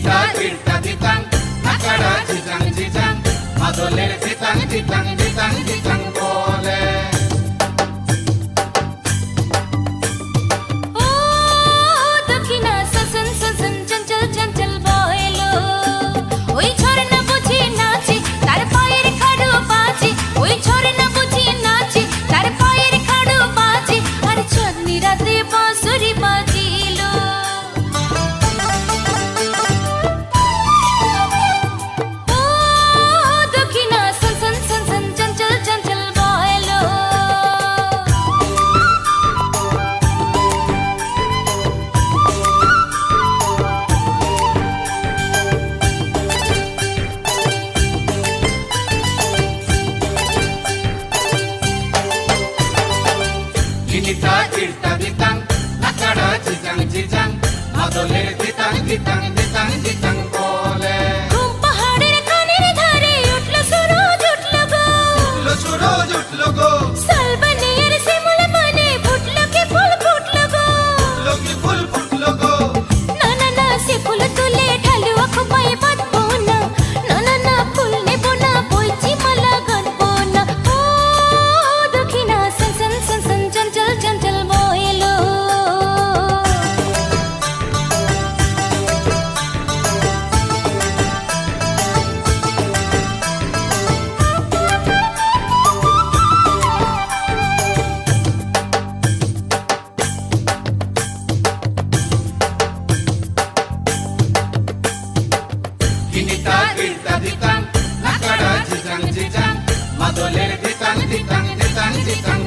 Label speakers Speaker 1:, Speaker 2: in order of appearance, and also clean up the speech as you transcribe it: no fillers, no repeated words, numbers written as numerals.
Speaker 1: তা তীর্তা দিতাং নাকাড়া ঝিচাং ঝিচাং মাদলের দিতাং দিতাং দিতাং দিতাং বলে তা তীর্তা দিতাং নাকাড়া ঝিচাং ঝিচাং মাদলের দিতাং দিতাং দিতাং দিতাং বলে
Speaker 2: পাহাড়ের কানের ধারে উঠলো সুরজ উঠলো গো
Speaker 1: উঠলো সুরজ উঠলো গো
Speaker 2: সালবানিয়ার শিমুল বনে ফুটলো কি ফুল ফুটলো গো
Speaker 1: ফুটলো কি ফুল ফুটলো গো
Speaker 2: না না না সে ফুল তুলে ঢালু আখপায় বাঁধবো না না না না ফুল নেব না বইছি মালা গাঁথবো না ও দক্ষিণা সন সন সন সন চঞ্চল চঞ্চল বইলো
Speaker 1: তা তীর্তা দিতাং নাকাড়া ঝিচাং ঝিচাং মাদলের দিতাং দিতাং দিতাং দিতাং